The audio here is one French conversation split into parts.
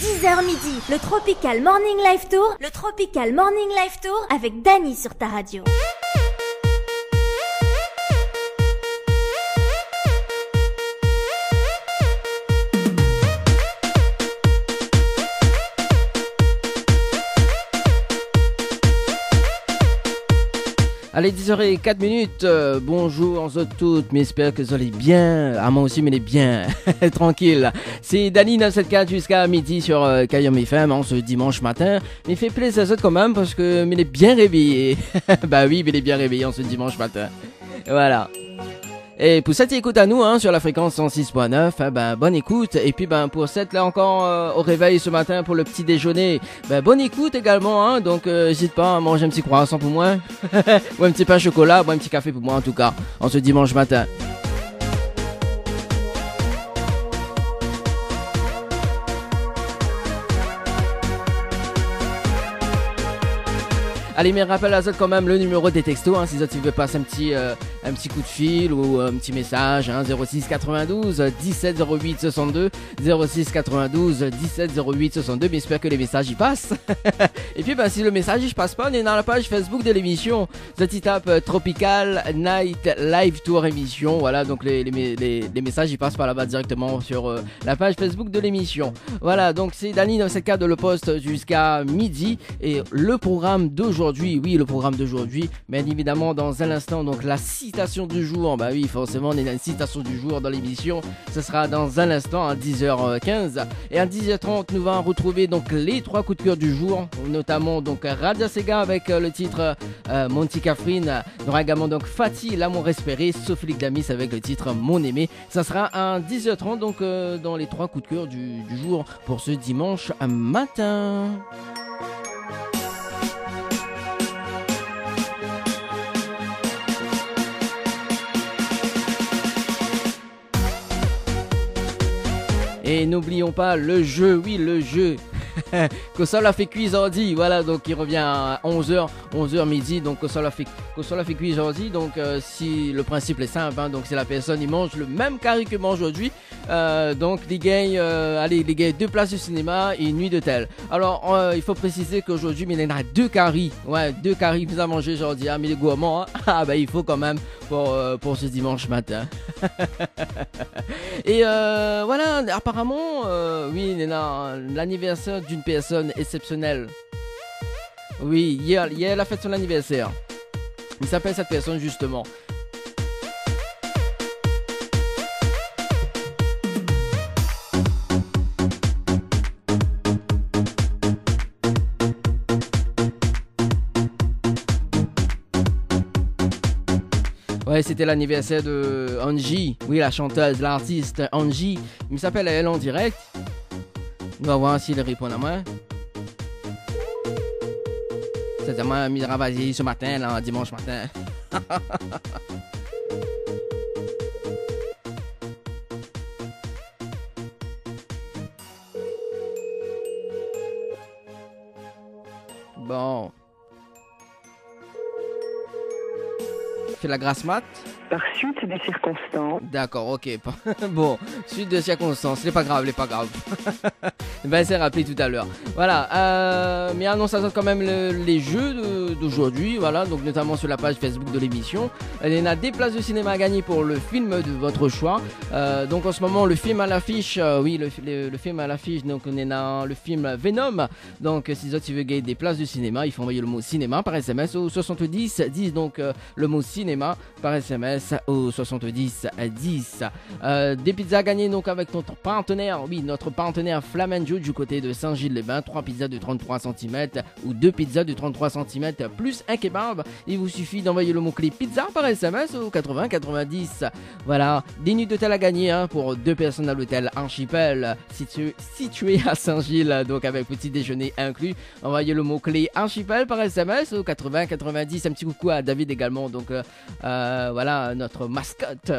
10h midi, le Tropical Morning Live Tour, le Tropical Morning Live Tour avec Dany sur ta radio. Allez, 10h04, bonjour en toutes, mais j'espère que vous allez bien, moi aussi, mais les bien, tranquille. C'est Dany 974 jusqu'à midi sur Kayom FM, ce dimanche matin, mais fait plaisir à ça quand même, parce que mais il est bien réveillé. Bah oui, mais il est bien réveillé ce dimanche matin, voilà. Et pour cette écoute à nous sur la fréquence 106.9, bonne écoute. Et puis pour cette là encore au réveil ce matin pour le petit déjeuner, bonne écoute également donc n'hésite pas à manger un petit croissant pour moi ou un petit pain au chocolat ou un petit café pour moi en tout cas en ce dimanche matin. Allez, mais rappelle à ça quand même le numéro des textos, si ça tu veux passer un petit coup de fil ou un petit message, 06 92 17 08 62, 06 92 17 08 62, mais j'espère que les messages y passent. Et puis si le message il passe pas, on est dans la page Facebook de l'émission, ça tu tapes Tropical Night Live Tour émission, voilà, donc les messages y passent par là-bas directement sur la page Facebook de l'émission. Voilà, donc c'est Dany 974 de le poste jusqu'à midi et le programme d'aujourd'hui. Oui, le programme d'aujourd'hui, bien évidemment dans un instant, donc la citation du jour, oui forcément on est dans une citation du jour dans l'émission, ce sera dans un instant à 10h15 et à 10h30 nous allons retrouver donc les 3 coups de cœur du jour, notamment donc Radia Sega avec le titre Monty Catherine, il y aura également donc Fatih, l'amour espéré, Sophie Damis avec le titre Mon aimé, ça sera à 10h30 donc dans les 3 coups de cœur du jour pour ce dimanche matin. Et n'oublions pas le jeu, oui le jeu. Que ça l'a fait cuisardi, voilà, donc il revient à 11h midi, donc que ça l'a fait cuisardi, donc si le principe est simple, donc si la personne il mange le même carré que mange aujourd'hui, donc les gars, 2 places de cinéma et une nuit d'hôtel. Alors il faut préciser qu'aujourd'hui il y en a 2 carrés, 2 carrés vous à manger aujourd'hui, mais les gourmands, il faut quand même pour ce dimanche matin. Et voilà, apparemment, oui, il y a l'anniversaire d'une personne exceptionnelle. Oui, hier elle a fait son anniversaire. Il s'appelle cette personne justement. Ouais, c'était l'anniversaire de Angie, oui, la chanteuse, l'artiste Angie. Il s'appelle elle en direct. On va voir s'il répond à moi. C'est à moi, il travaille ce matin, là, dimanche matin. Bon. Fait la grasse mat. Par suite des circonstances. D'accord, ok. Bon, suite de circonstances, c'est pas grave. C'est rappelé tout à l'heure. Voilà, mais annonce ça quand même les jeux d'aujourd'hui, voilà, donc notamment sur la page Facebook de l'émission. Il y en a des places de cinéma à gagner pour le film de votre choix. Donc en ce moment, le film à l'affiche, le film à l'affiche, donc on est dans le film Venom. Donc si tu veux gagner des places de cinéma, il faut envoyer le mot cinéma par SMS au 70 10, donc le mot cinéma par SMS au 70 10. Des pizzas à gagner donc avec notre partenaire Flamanjo du côté de Saint-Gilles-les-Bains, 3 pizzas de 33 cm ou 2 pizzas de 33 cm plus un kebab. Il vous suffit d'envoyer le mot-clé pizza par SMS au 80 90. Voilà, des nuits d'hôtel à gagner pour 2 personnes à l'hôtel Archipel situé à Saint-Gilles, donc avec petit déjeuner inclus. Envoyez le mot-clé Archipel par SMS au 80 90. Un petit coucou à David également, donc voilà, notre mascotte,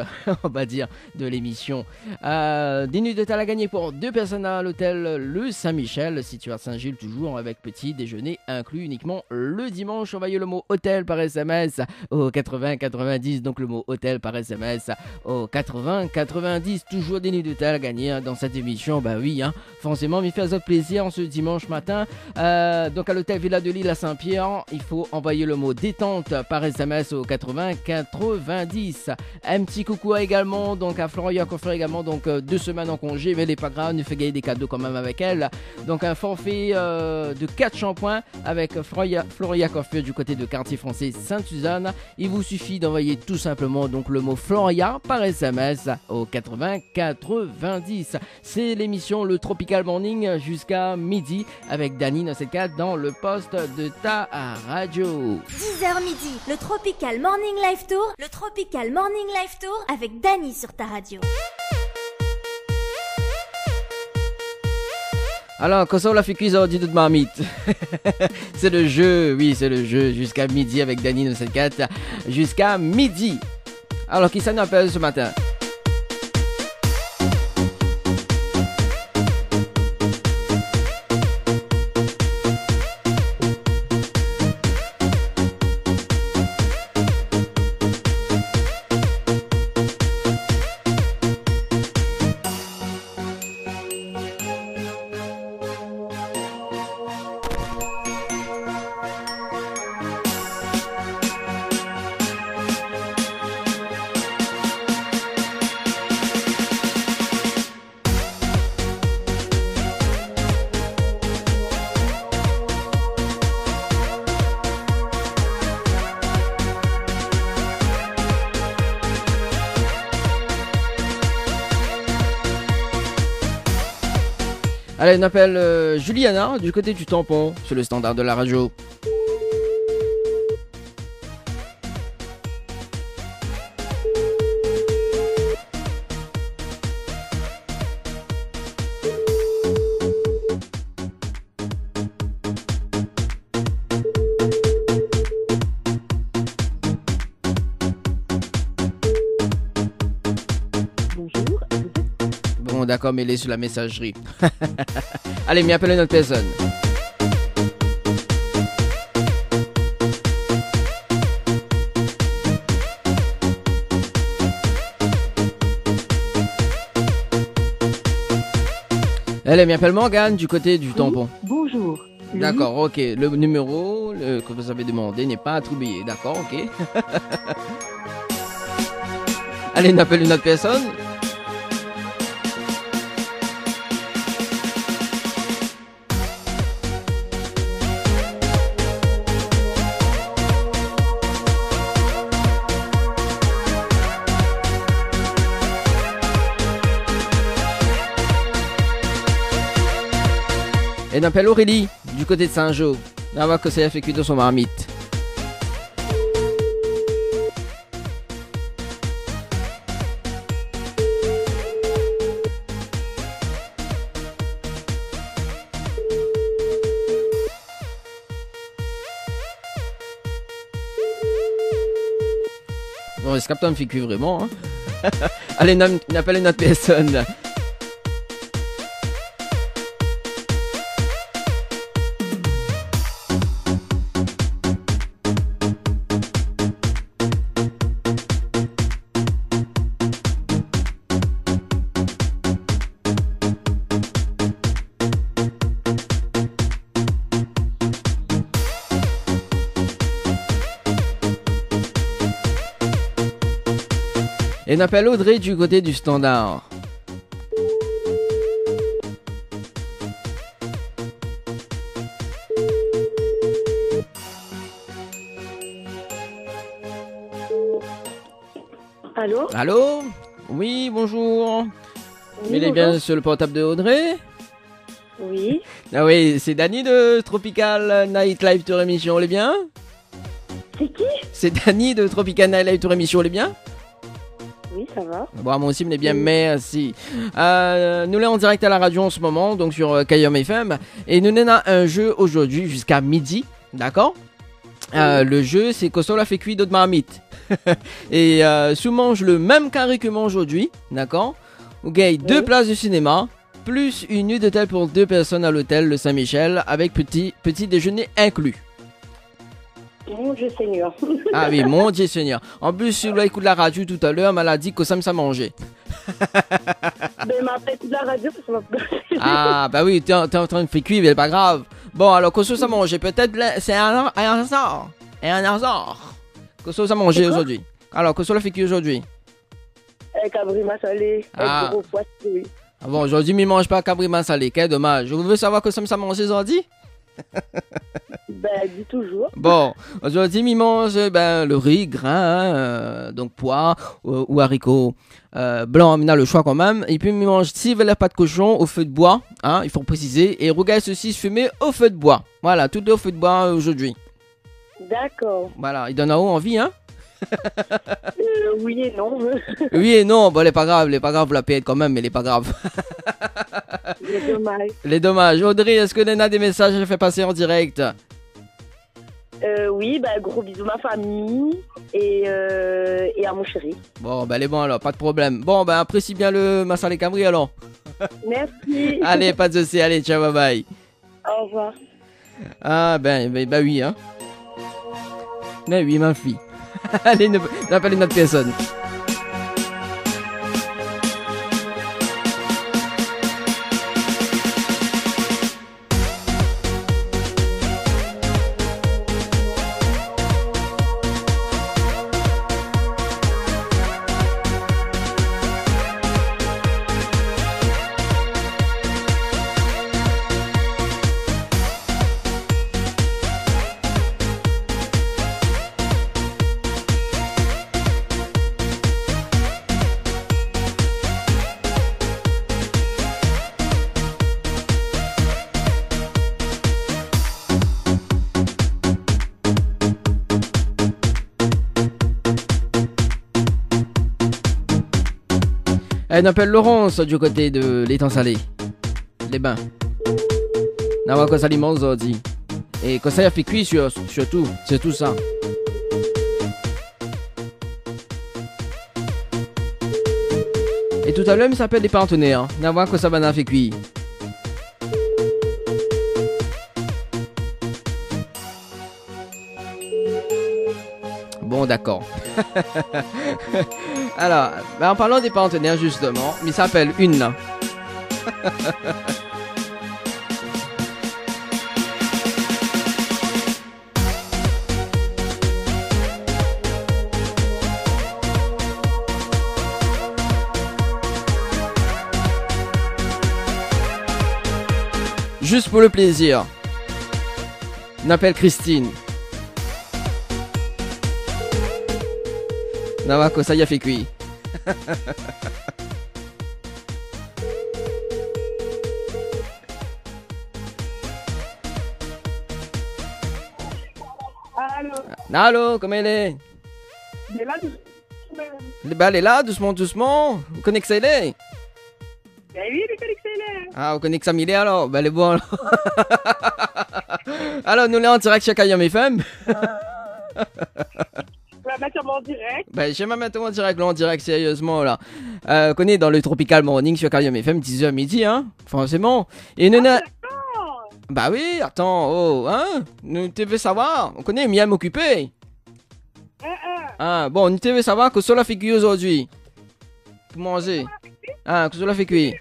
on va dire, de l'émission. 10 nuits d'hôtel à gagner pour 2 personnes à l'hôtel Le Saint-Michel, situé à Saint-Gilles, toujours avec petit déjeuner inclus uniquement le dimanche. Envoyez le mot hôtel par SMS au 80 90, donc le mot hôtel par SMS au 80 90. Toujours des nuits d'hôtel à gagner dans cette émission. Bah oui, forcément, mais faites-vous plaisir en ce dimanche matin. Donc à l'hôtel Villa de Lille à Saint-Pierre, il faut envoyer le mot détente par SMS au 80 90. Un petit coucou également donc à Floria Coiffure également, donc 2 semaines en congé, mais elle n'est pas grave, nous fait gagner des cadeaux quand même avec elle. Donc un forfait de 4 shampoings avec Floria Coiffure du côté de quartier français Sainte-Suzanne. Il vous suffit d'envoyer tout simplement donc le mot Floria par SMS au 80 90. C'est l'émission Le Tropical Morning jusqu'à midi avec Dany 974 dans le poste de ta radio. 10h midi, le Tropical Morning Live Tour. Le Tropical Morning Live Tour avec Dany sur ta radio. Alors, quand ça on l'a fait cuisiner dit de marmite. C'est le jeu, oui, c'est le jeu jusqu'à midi avec Dany 974 jusqu'à midi. Alors, qui ça nous appelle ce matin? Allez, on appelle Juliana du côté du tampon sur le standard de la radio. D'accord, mais elle est sur la messagerie. Allez, m'y appelle une autre personne. Allez, m'y appelle Morgane du côté du tampon. Bonjour. D'accord, ok. Le numéro que vous avez demandé n'est pas attribué. D'accord, ok. Allez, on appelle une autre personne. Et on appelle Aurélie du côté de Saint-Jean. On va que ça a fait cuire son marmite. Bon, ce capteur me fait cuire vraiment. Allez, on appelle une autre personne. Et on appelle Audrey du côté du standard. Allô? Allô? Oui, bonjour. Oui, Il est bien sur le portable de Audrey? Oui. Ah oui, c'est Dany de Tropical Night Live Tour Émission, on est bien? C'est qui? C'est Dany de Tropical Night Live Tour Émission, on est bien? Oui, ça va. Bon, moi aussi, on est bien, merci. Nous sommes en direct à la radio en ce moment, donc sur Kayom FM. Et nous avons un jeu aujourd'hui jusqu'à midi, d'accord? Le jeu, c'est Kosola fait cuire d'autres marmites. Et si tu manges le même carré que moi aujourd'hui, d'accord? Vous gagnez 2 places de cinéma, plus une nuit d'hôtel pour 2 personnes à l'hôtel Le Saint-Michel, avec petit déjeuner inclus. Mon Dieu Seigneur. Ah oui, mon Dieu Seigneur. En plus, si vous écoutez la radio tout à l'heure, m'a dit que ça me ça manger. Ben, m'a fait toute la radio parce que ça m'a. Ah, bah oui, t'es en train de faire cuire, mais c'est pas grave. Bon, alors, qu'est-ce que ça manger? Peut-être, c'est un hasard. Un hasard. Qu'est-ce que ça manger aujourd'hui? Alors, qu'est-ce que ça fait cuire aujourd'hui? Cabri salé, Ah. gros poisson, oui. Ah bon, aujourd'hui, il ne mange pas cabriment salé, quel dommage. Vous voulez savoir que ça me manger aujourd'hui? Ben, dis toujours. Bon, aujourd'hui, il mange le riz, grain, donc pois ou haricots blancs, on a le choix quand même. Et puis, il mange 6 pâtes de cochon au feu de bois, hein, il faut préciser. Et rougail saucisse fumée au feu de bois. Voilà, tout est au feu de bois aujourd'hui. D'accord. Voilà, il donne à haut envie, hein? Oui et non. Oui et non, bon, il est pas grave, vous la payez quand même, mais il est pas grave. C'est dommage. Les dommages. Audrey, est-ce que Nena a des messages à faire passer en direct? Oui, ben, gros bisous ma famille et à mon chéri. Bon, ben, elle est bon alors, pas de problème. Bon, ben, apprécie bien le Massa les Cabri alors. Merci. Allez, pas de soucis, allez, ciao, bye bye. Au revoir. Ah, ben oui, hein. Ben oui, ma fille. Allez, n'appelle une autre personne. Elle m'appelle Laurence du côté de l'étang salé. Les bains. N'a pas ça l'immense dit. Et quand ça y a fait cuire surtout, c'est tout ça. Et tout à l'heure, il s'appelle les partenaires. N'a pas que ça va fait cuire. Bon, d'accord. Alors, en parlant des partenaires, justement, il s'appelle une là. Juste pour le plaisir. On appelle Christine. Nawako, ça y a fait cuire. Allô. Allô, comment elle est? Il est là, Elle est là, doucement, doucement. Vous connaissez que ça, elle est? Ben oui, il est connecté là. Ah, vous connaissez que ça, il est alors? Ben, elle est bon alors. Alors, nous, on est en direct chez Kayam FM. On va mettre en direct. Ben, je vais mettre en direct, là, en direct, sérieusement, là. On est dans le Tropical Morning sur Kayam FM, 10h midi, hein. Forcément. Et nous, D'accord. bah oui, attends, oh, hein. Nous, tu veux savoir? On connaît Miam occupé. Ah, bon, nous, tu veux savoir que cela fait cuire aujourd'hui. Pour manger. Ah, que cela fait cuire.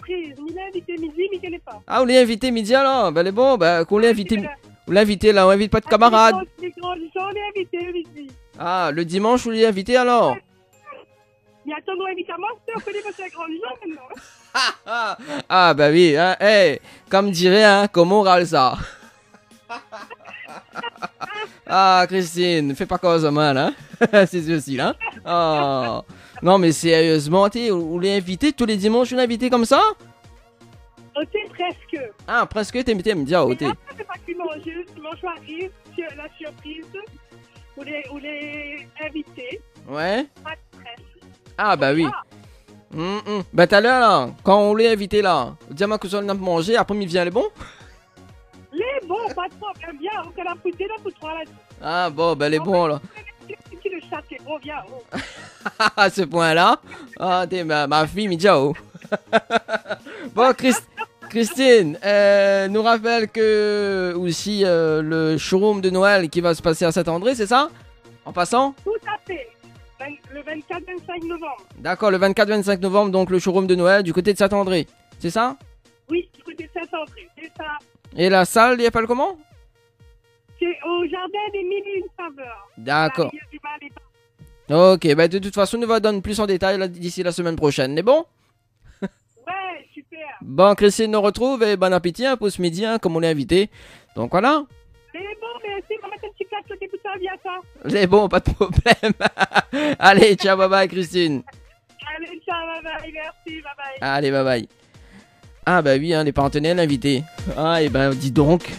Il l'a invité midi, mais il n'est pas. Ah, vous l'invitez midi alors? Ben, elle est bon, ben, qu'on l'invite. Vous l'invitez là, on invite pas de camarades. Les grands gens, on est invité midi. Ah, le dimanche, vous l'invitez alors? Mais attends, on invite à manger, on connaît pas ces grands gens maintenant. Ah, bah oui, hein, hey, comme dirait, hein, comment on râle ça? Ah, Christine, fais pas cause mal, hein? C'est ceci, là. Oh. Non, mais sérieusement, vous l'invitez tous les dimanches, vous l'invitez comme ça? Ok, presque. Ah, presque, t'es me dire, oh, t'es. C'est pas qu'il mange, dimanche arrive, la surprise, ou les invités. Ouais? Pas de stress. Ah, bah oui. Ben, tout à l'heure, là, quand on l'a invité, là, dis-moi que ça, on a mangé, après, il vient, les bons? Les bons, pas de problème, bien, on peut la foutre là pour 3 là. Ah, bon, ben, les bons, là. Le châter. Oh, viens. Oh. À ce point-là. Ah, t'es ma fille, mais ciao. Bon, Christine, nous rappelle que aussi le showroom de Noël qui va se passer à Saint-André, c'est ça? En passant? Tout à fait. Le 24-25 novembre. D'accord, le 24-25 novembre, donc le showroom de Noël du côté de Saint-André, c'est ça? Oui, du côté de Saint-André, c'est ça. Et la salle, il appelle comment? C'est au jardin des Mille et une saveurs. D'accord. Il y a du mal et pas. Ok, bah de toute façon, nous va donner plus en détail d'ici la semaine prochaine, c'est bon? Ouais, super. Bon, Christine nous retrouve et bon appétit pour ce midi, hein, comme on est invité. Donc voilà. Mais bon, merci. On va mettre un petit claque côté tout ça, bien ça. C'est bon, pas de problème. Allez, ciao, bye bye, Christine. Allez, ciao, bye bye. Merci, bye bye. Allez, bye bye. Ah bah oui, hein, les partenaires invités. Ah, et ben dis donc.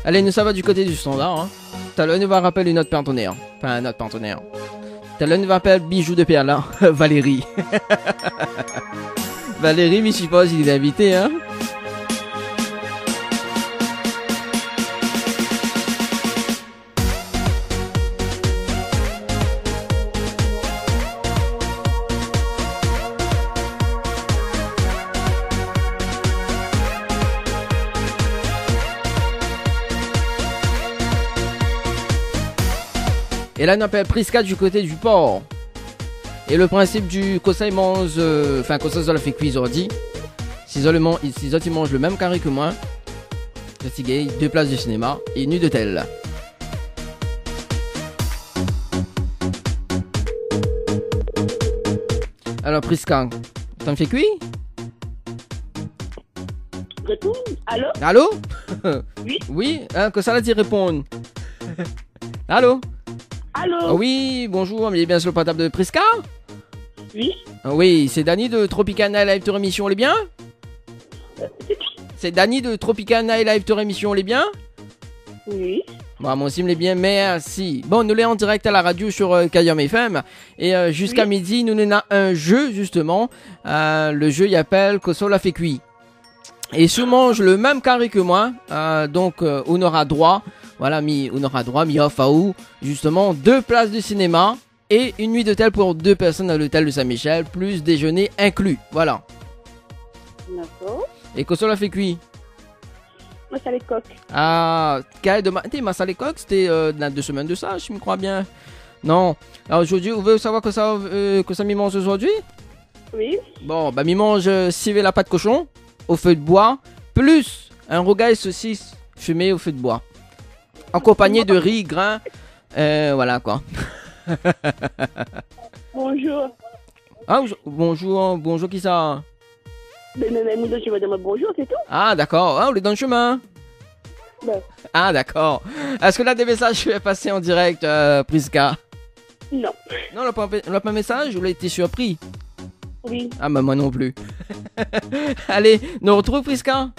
Allez, nous ça va du côté du standard. Hein. Talon nous va rappeler une autre partenaire. Enfin, un autre partenaire. Talon nous va rappeler Bijoux de Perlin. Valérie. Valérie, mais je suppose, il est invité, hein. Et là, on appelle Prisca du côté du port. Et le principe du Kosa, il mange. Enfin, Kosa, ça l'a fait cuire aujourd'hui. Si autres, ils mangent le même carré que moi. C'est gay, 2 places de cinéma et une nuit d'hôtel. Alors, Prisca, t'en fais cuire? Retourne. Allô? Allô? Oui. Oui, hein, Kosa l'a dit répondre. Allô? Allô? Ah oui, bonjour, mais bien sur le portable de Prisca? Oui. Ah oui, c'est Dany de Tropicana Live Tour Émission, on est bien? C'est qui? C'est Dany de Tropicana Live Tour Émission, on est bien? Oui. Bon, moi aussi, on est bien, merci. Bon, nous l'est en direct à la radio sur Kayam FM. Et jusqu'à Oui. midi, nous avons un jeu, justement. Le jeu, il appelle Koso la fait cuit. Et si on mange le même carré que moi, donc on aura droit, voilà, on aura droit, mi off à où, justement, 2 places de cinéma et une nuit d'hôtel pour 2 personnes à l'hôtel de Saint-Michel, plus déjeuner inclus. Voilà. D'accord. Et Koso la fait cuit. Moi, c'est les coques. Ah, t'es ma salle coq, c'était dans 2 semaines de ça, je me crois bien. Non. Alors aujourd'hui, vous voulez savoir que ça m'y mange aujourd'hui? Oui. Bon, bah m'y mange civet la pâte cochon au feu de bois, plus un rogaille saucisse fumé au feu de bois. Accompagné de riz, grain, voilà quoi. Bonjour. Ah, bonjour, bonjour qui ça? Mais tu vas dire bonjour, c'est tout? Ah d'accord, ah, on est dans le chemin. Non. Ah d'accord. Est-ce que là des messages je vais passer en direct, Prisca? Non. Non, on n'a pas un message, vous l'avez été surpris? Oui. Ah bah moi non plus. Allez, nous retrouve Prisca?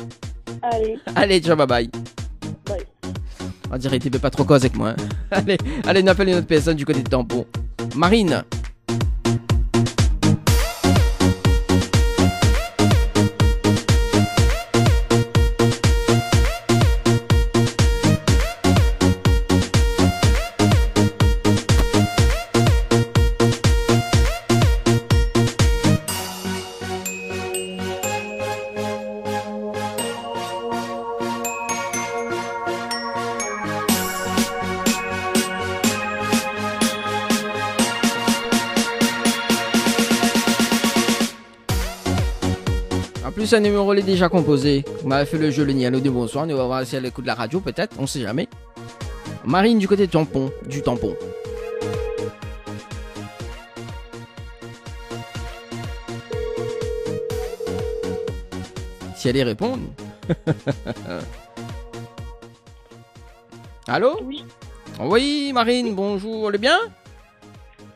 Allez. Allez, ciao, bye bye. Bye. On dirait que t'es pas trop cause avec moi. Hein. Allez, on appelle une autre personne du côté de Tampon. Marine. En plus, un numéro est déjà composé. On m'avait fait le jeu le Nialo de bonsoir. Nous allons voir si elle écoute la radio, peut-être. On sait jamais. Marine du côté de tampon. Du tampon. Si elle y répond. Allô? Oui. Oui, Marine, bonjour. Elle est bien?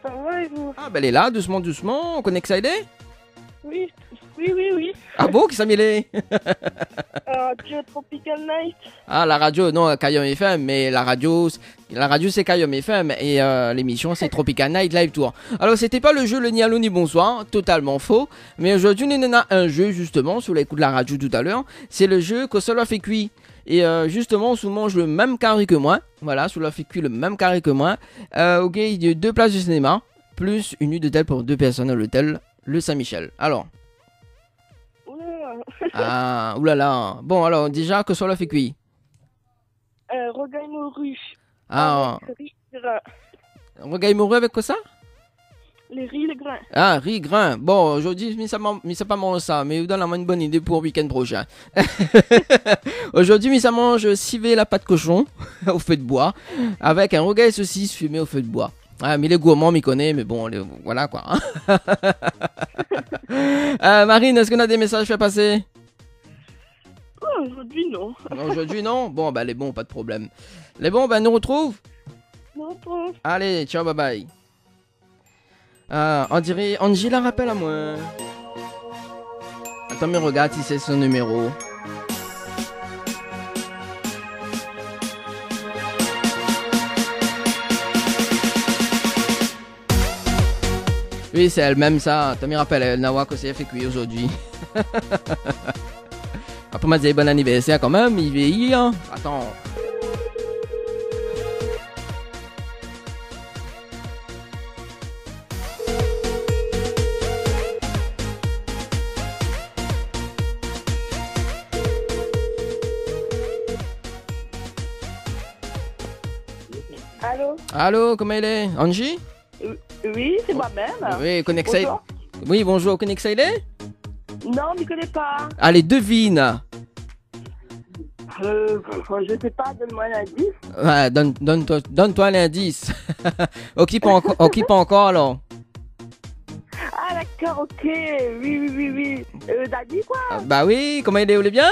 Ça va et vous? Ah, ben elle est là, doucement, doucement. On connaît que ça aide? Oui. Oui, oui, oui. Ah bon, qui s'appelle? Radio Tropical Night. Ah, la radio, non, Kayom FM, mais la radio c'est Kayom FM et l'émission c'est Tropical Night Live Tour. Alors, c'était pas le jeu le ni allô ni bonsoir, totalement faux, mais aujourd'hui, on a un jeu justement sur les coups de la radio tout à l'heure. C'est le jeu que cela fait cuit. Et justement, on mange le même carré que moi. Voilà, cela fait cuit le même carré que moi. Ok, il y a 2 places de cinéma, plus une nuit d'hôtel pour 2 personnes à l'hôtel Le Saint-Michel. Alors. Ah, oulala. Bon, alors, déjà, que cela fait cuit. Rogaille morue. Ah, Avec riz grain. regaille morue avec quoi ça? Les riz, les grains. Ah, riz, grain. Bon, aujourd'hui, mais ça pas mange ça, mais vous donne une bonne idée pour le week-end prochain. Aujourd'hui, mais ça mange civet la pâte cochon au feu de bois, avec un rogaille saucisse fumé au feu de bois. Ah, mais les gourmands m'y connaissent, mais bon, voilà quoi. Marine, est-ce qu'on a des messages à faire passer? Oh, aujourd'hui, non. Aujourd'hui, non? Bon, bah, les bons, pas de problème. Les bons, bah, nous retrouve. Non, pas. Allez, ciao, bye bye. On dirait Angie la rappelle à moi. Attends, mais regarde si c'est son numéro. Oui, c'est elle-même ça. Attends, me rappelle, elle n'a que c'est fait cuire aujourd'hui. Après, m'a dit bon anniversaire quand même, il vieillit, hein. Attends. Allô? Allô, comment elle est? Angie? Oui, c'est moi-même. Oui, Connexa. Bonjour. Oui, bonjour, Connexa il est? Non, je ne connais pas. Allez, devine. Je sais pas, donne-moi un indice. Ouais, donne-toi l'indice. Occupe encore alors. Ah, d'accord, ok. Oui. Dani, quoi? Bah oui, comment il est, vous allez bien?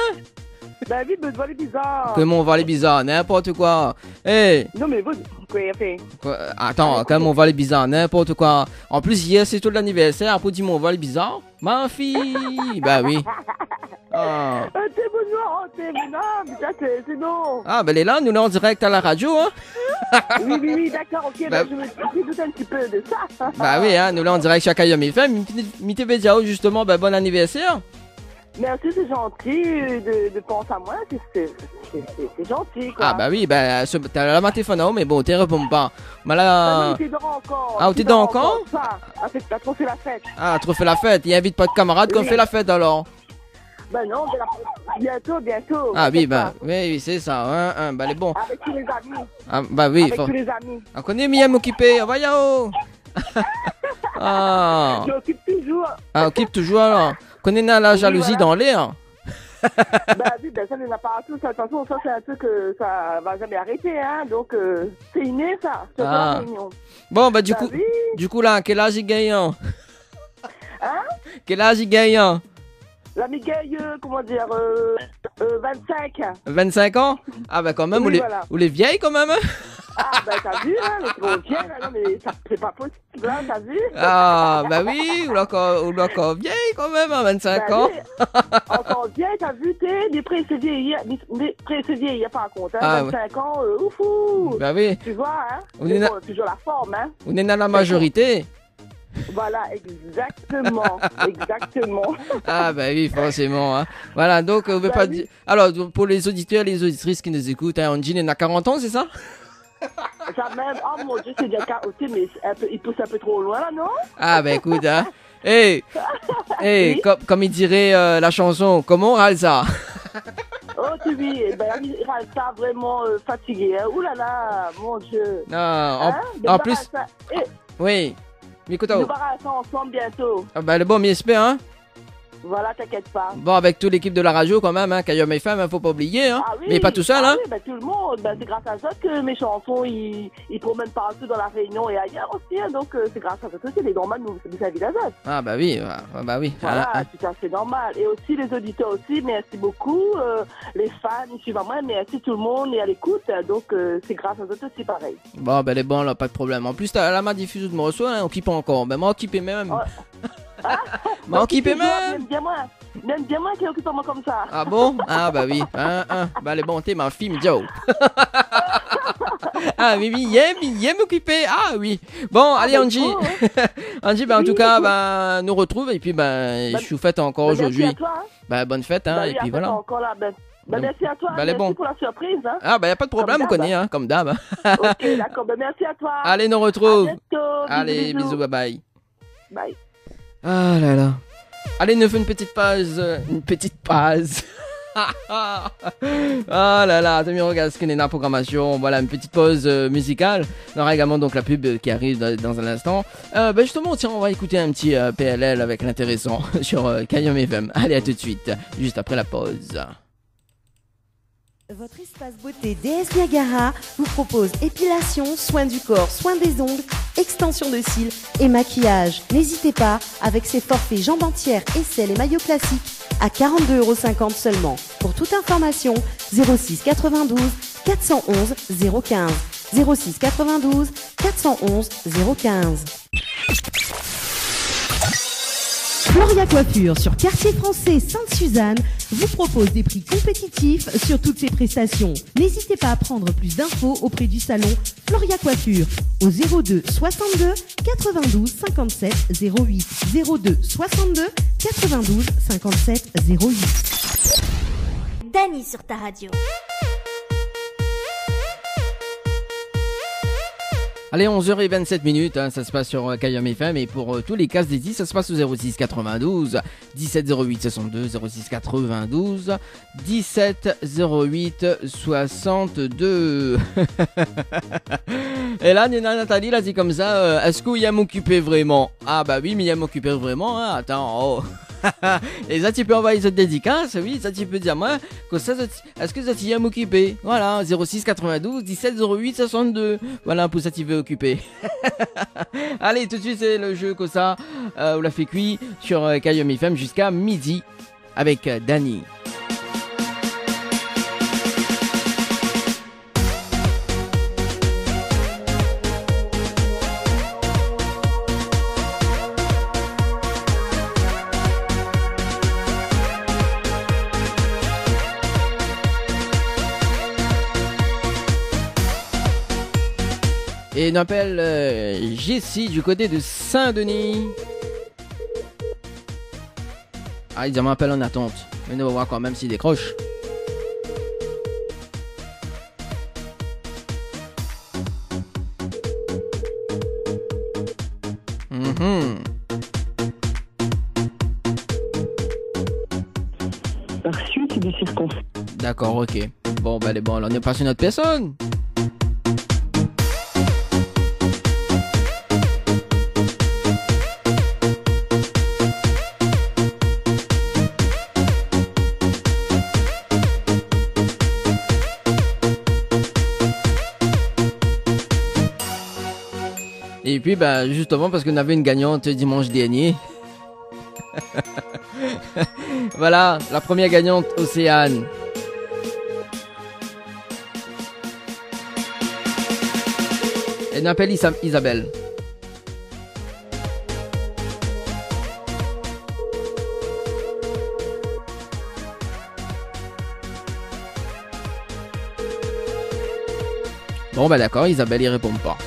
Bah oui, mais voilà, bizarre. Comment on va les bizarres, n'importe quoi. Hey, Non, mais vous, quoi, fait? attends, comment on va les bizarres, n'importe quoi. En plus, hier, c'est tout l'anniversaire, après, dis-moi, on va les bizarres. Ma fille, bah oui. Ah, T'es bon, non, putain, c'est non. ah ben elle est là, nous, là, en direct à la radio, hein. Oui, d'accord, ok, Bah- je me doute un petit peu de ça. Bah oui, hein, nous, là, en direct chez Kayom FM. Mitebe Diao, justement, bah bon anniversaire. Merci, c'est gentil de penser à moi, c'est gentil, quoi. Ah bah oui, bah t'as la téléphone, mais bon, t'es réponds pas. Mais Ah là, non, t'es dehors encore. Ah, t'es dehors encore? Ça, t'as trop fait la fête. ah, trop fait la fête. Il invite pas de camarades qu'on Oui. fait la fête alors. Ben non, bientôt. Ah oui, t'inquiète bah pas. oui, c'est ça. Bah les bons. Avec tous les amis. Ah, bah oui, Avec faut... tous les amis. On connaît Miyam occupé. Voyons. Ah, Je m'occupe toujours. occupe toujours alors. Connais la jalousie voilà. dans l'air. Bah oui, ça ne n'a pas tout. Ça, attention, ça c'est un truc que ça va jamais arrêter, hein. Donc c'est inné ça. C'est Ah. la réunion. Bon, bah Bah oui. du coup là, quel âge il gagne? Hein? Quel âge il gagne? La Miguel, comment dire, 25. 25 ans? Ah bah quand même, Oui, voilà. vous les vieilles quand même, hein? Ah, ben t'as vu, hein, les gros viens, là, non, mais ça, c'est pas possible, hein, t'as vu? Ah bah oui, ou encore vieille quand même, hein, 25 Ben ans. oui, encore vieille, t'as vu, des précédés, il n'y a pas à compte, hein, Ah, 25 ans, oufou! Bah oui, Tu vois, hein? On Mais est bon, toujours la forme, hein? on est dans la majorité. Voilà, exactement. Ah bah oui, forcément. Hein. Voilà, donc on veut Bah pas oui. dire... Alors, pour les auditeurs et les auditrices qui nous écoutent, hein, Angie a 40 ans, c'est ça? Ça même, oh mon Dieu, c'est bien caroté, mais il pousse un peu trop loin, là, non? Ah bah écoute, hein. Hey, Oui. comme il dirait la chanson, comment on râle ça? Oh, tu vis, ben, il reste ça vraiment fatigué, hein? Ouh là là, mon Dieu. Non, Hein? en plus, Ça, et, oui. Mais écoute, nous barrassons ensemble bientôt. bah le bon, mais j'espère, hein. Voilà, t'inquiète pas. Bon, avec toute l'équipe de la radio quand même, hein, Kayom FM, hein, faut pas oublier, hein. Ah oui, Mais pas tout seul, ah hein. oui, ben, tout le monde. Ben, c'est grâce à ça que mes chansons, ils promènent partout dans la Réunion et ailleurs aussi. Hein, donc, c'est grâce à ça que c'est normal de nous servir à ça. Ah bah oui, bah oui. Voilà, Hein, hein. tout à fait normal. Et aussi les auditeurs aussi, merci beaucoup. Les fans, ils suivent à moi, merci tout le monde et à l'écoute. Donc, c'est grâce à ça aussi pareil. Bon, ben les bons, là, pas de problème. En plus, la main diffuse de me reçoit, hein, on kiffe encore. Ben moi, on kiffe même. Oh. M'a occupé même. Même bien moi qui occupe moi comme ça. Ah bon? Ah bah oui. Bah les bontés, ma fille me dit oh. Ah oui, il aime m'occuper. Ah oui. Bon, allez Angie. Angie, bah en tout cas, bah nous retrouve et puis bah je vous fête encore aujourd'hui. Merci à toi. Bah bonne fête hein, et puis voilà. Encore là, merci à toi. Merci pour la surprise. Hein. Ah bah y a pas de problème, on connaît hein, comme d'hab. Ok, d'accord. Merci à toi. Allez, nous retrouve. À bientôt. Allez, bisous, bye bye. Bye. Ah là là. Allez, nous fait une petite pause. Une petite pause. Ah là là, t'as mis regarde ce qu'il y a dans la programmation. Voilà, une petite pause musicale. On aura également donc la pub qui arrive dans un instant. Justement, tiens, on va écouter un petit PLL avec l'intéressant sur Kayam FM. Allez, à tout de suite, juste après la pause. Votre espace beauté DS Niagara vous propose épilation, soins du corps, soins des ongles, extension de cils et maquillage. N'hésitez pas, avec ses forfaits jambes entières, aisselles et maillots classiques à 42,50 € seulement. Pour toute information, 06 92 411 015. 06 92 411 015. Floria Coiffure sur Quartier Français Sainte-Suzanne vous propose des prix compétitifs sur toutes ses prestations. N'hésitez pas à prendre plus d'infos auprès du salon Floria Coiffure au 02 62 92 57 08 02 62 92 57 08. Dany sur ta radio. Allez, 11h27, hein, ça se passe sur Kayam FM et pour tous les cas dédiés, ça se passe au 06 92 17 08 62 06 92 17 08 62. Et là, Nina Nathalie l'a dit comme ça, est-ce qu'il y a m'occuper vraiment? Ah bah oui, mais il y a m'occuper vraiment, hein, attends, oh. Et ça tu peux envoyer cette dédicace, oui, ça tu peux dire moi que ça, est-ce que ça tu as m'occuper? Voilà, 06 92 17 08 62. Voilà, pour ça tu veux occuper. Allez, tout de suite c'est le jeu comme ça, on l'a fait cuit sur Kayam FM jusqu'à midi avec Dany. Et on appelle Jessie du côté de Saint-Denis. Ah, il m'appelle en attente. Mais on va voir quand même s'il décroche. Par suite des circonstances. D'accord, ok. Bon, bah, on est passé une autre personne. Et puis bah justement parce qu'on avait une gagnante dimanche dernier. Voilà, la première gagnante, Océane. Elle m'appelle Isabelle. Bon bah d'accord, Isabelle il répond pas.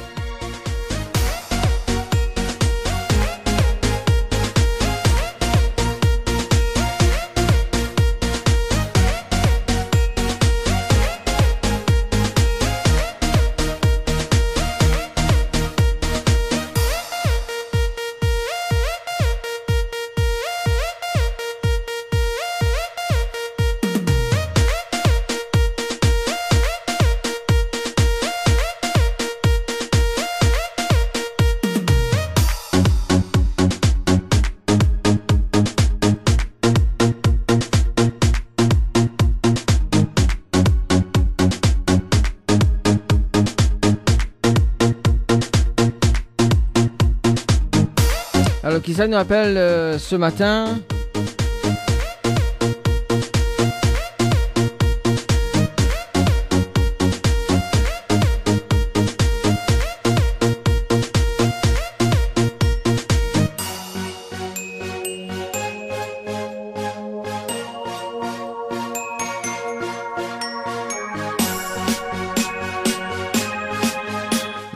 Alors qui ça nous appelle ce matin?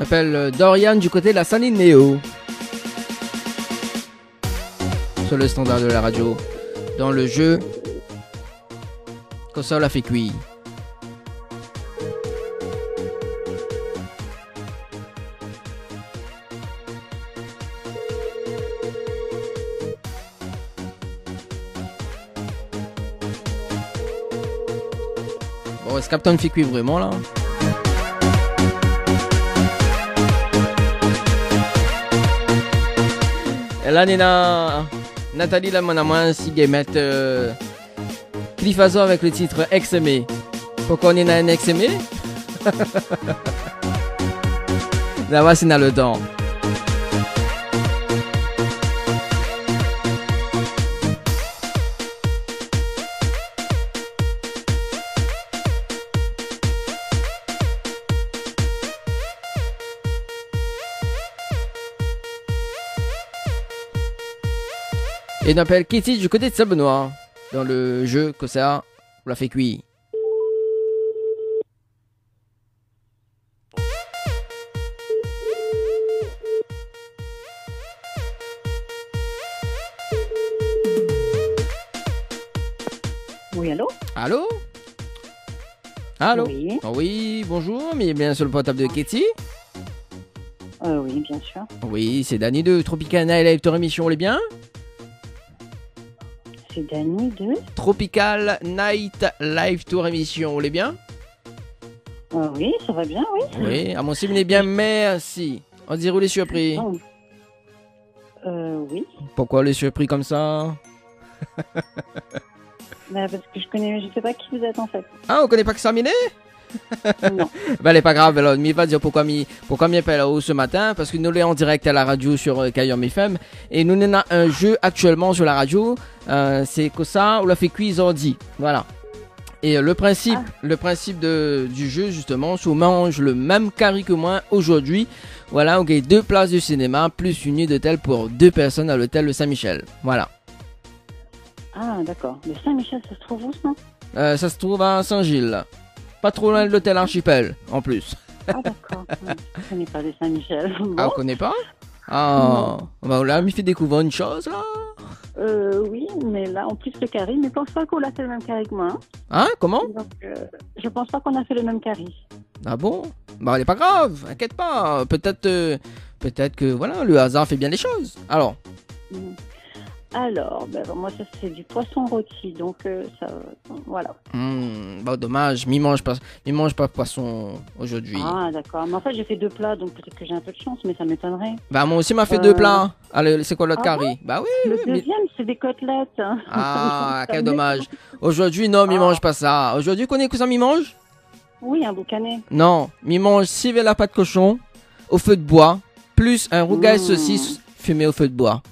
m'appelle Dorian du côté de la Saline Néo. Sur le standard de la radio. Dans le jeu. Comme ça, on l'a fait cuire. Bon, est-ce que Captain fait cuire vraiment là? Et là, Nina, Nathalie, là, mon amant, si Gamette, Clifazo avec le titre Ex-aimé. Pourquoi on est un ex-aimé? Là, c'est dans le temps. Et on appelle Kitty du côté de Saint-Benoît. Dans le jeu que ça, on l'a fait cuire. Oui, allô? Allô? Allô? Oui. Oh oui, bonjour, mais bien sur le portable de Kitty. Oui, bien sûr. Oui, c'est Danny de Tropical Night Live Tour Émission, on est bien? C'est Dany de... Tropical Night Live Tour Émission, on est bien? Oui, ça va bien, oui. Oui, à mon si vous est bien, merci. On dirait où les surpris? Oh. Oui. Pourquoi les surpris comme ça? Bah, parce que je sais pas qui vous êtes en fait. Ah, on connaît pas que ça, Miné? Non. Ben, elle est pas grave, alors, mais il va dire pourquoi m'y appelle là-haut ce matin, parce que nous l'est en direct à la radio sur Kayom FM, et nous avons un jeu actuellement sur la radio, c'est que ça, on l'a fait cuire ordi, voilà. Et le principe du jeu, justement, c'est on mange le même carré que moi aujourd'hui, voilà, on gagne 2 places de cinéma, plus une nuit d'hôtel pour 2 personnes à l'hôtel de Saint-Michel, voilà. Ah, d'accord. Le Saint-Michel, ça se trouve où, ça? Ça se trouve à Saint-Gilles. Pas trop loin de l'hôtel Archipel, en plus. Ah, d'accord. Je connais pas les Saint-Michel. Bon. Ah, on connaît pas? Ah, bah là, il fait découvrir une chose, là. Oui, mais là, en plus, le carré, mais je pense pas qu'on a fait le même carré que moi. Hein, comment? Donc, je pense pas qu'on a fait le même carré. Ah bon? Bah, elle est pas grave, inquiète pas. Peut-être que, voilà, le hasard fait bien les choses. Alors? Alors, moi, ça, c'est du poisson rôti, donc ça, voilà. Bah, dommage, m'y mange pas de poisson aujourd'hui. Ah, d'accord. Mais en fait, j'ai fait 2 plats, donc peut-être que j'ai un peu de chance, mais ça m'étonnerait. Bah, moi aussi, m'a fait 2 plats. Allez, c'est quoi l'autre carré? Bah oui. Le deuxième, c'est des côtelettes. Ah, quel dommage. Aujourd'hui, non, m'y mange pas ça. Aujourd'hui, connais que ça m'y mange? Oui, un boucané. Non, m'y mange 6 verres la pâte cochon au feu de bois, plus un rougail saucisse fumé au feu de bois.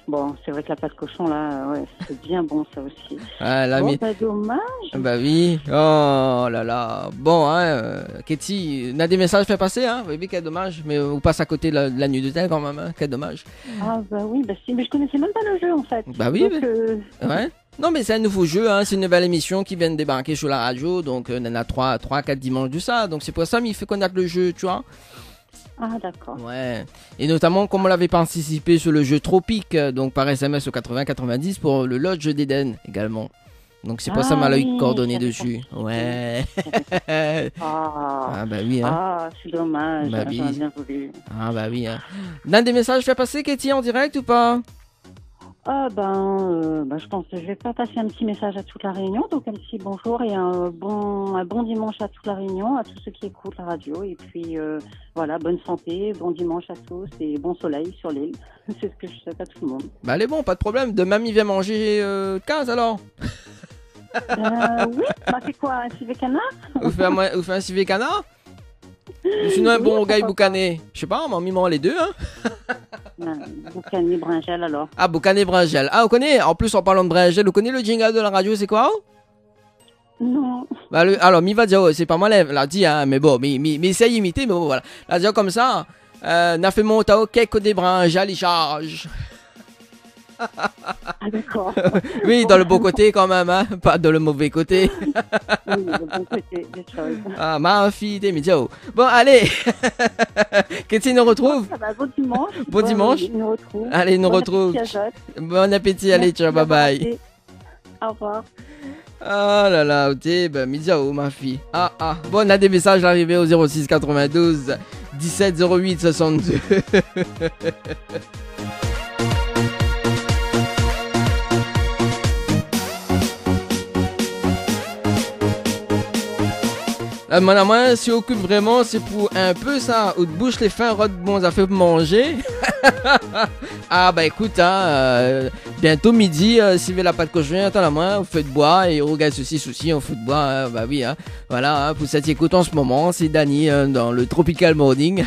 Bon, c'est vrai que la pâte cochon, là, ouais, c'est bien bon, ça aussi. Ah, là, bah, dommage. Bah oui. Oh là là. Bon, hein, Katie, on a des messages à faire passer, hein. Vous voyez, quel dommage. Mais on passe à côté de la nuit d'hôtel quand même, hein. Quel dommage. Ah, bah oui, bah si, mais je connaissais même pas le jeu, en fait. Bah oui. Donc, ouais. Non, mais c'est un nouveau jeu, hein. C'est une nouvelle émission qui vient de débarquer sur la radio. Donc, on en a 3-4 dimanches de ça. Donc, c'est pour ça qu'il fait connaître le jeu, tu vois. Ah, d'accord. Ouais. Et notamment, comme on l'avait participé sur le jeu Tropique, donc par SMS au 80-90 pour le Lodge d'Eden également. Donc c'est pour ça m'a eu coordonné dessus. Ouais. Ah bah oui. Hein. Ah, c'est dommage. Bah oui. J'aurais bien voulu. Ah bah oui. Hein. L'un des messages fait passer, Katie, en direct ou pas? Ah je pense que je vais pas passer un petit message à toute la Réunion, donc un petit bonjour et un bon dimanche à toute la Réunion, à tous ceux qui écoutent la radio, et puis voilà, bonne santé, bon dimanche à tous et bon soleil sur l'île. C'est ce que je souhaite à tout le monde. Bah allez, bon, pas de problème. Demain, il vient manger 15 alors. Oui, bah c'est quoi, un civet canard? Vous faites un civet canard? Sinon un bon rougail boucané. Je sais pas, on m'en les deux, hein. Boucané bringel alors. Ah, boucané bringel. Ah, on connaît. En plus, en parlant de bringel, vous connaissez le jingle de la radio, c'est quoi? Non. Bah, alors, mi va dire, c'est pas moi l'a dit, hein, mais bon, mais essaye d'imiter, mais bon, voilà. La dire comme ça, n'a fait mon tao quelques des bringel, il charge. Ah, d'accord. Oui, dans le beau côté quand même, hein, pas dans le mauvais côté. Oui, le bon côté des choses. Ah, ma fille, t'es mignon. Bon, allez. Qu'est-ce qu'on nous retrouve? Ça va, bon dimanche. Bon dimanche. On nous retrouve. Allez, nous Bon retrouve. appétit à Jacques. Bon appétit, allez, Merci ciao, bye d'avoir bye. appelé. Au revoir. Ah là là, t'es ben mignon, ma fille. Ah ah. Bon, on a des messages arrivés au 06 92 17 08 62. Moi, si occupe vraiment, c'est pour un peu ça. Ou de bouche les fins, rod bon, ça fait manger. Ah bah écoute, hein, bientôt midi, si vous la pâte cochon, attends la main, on fait de bois et on regarde ceci, on fait de bois, hein, bah oui, hein. Voilà, hein, pour cette écoute en ce moment, c'est Dani dans le Tropical Morning.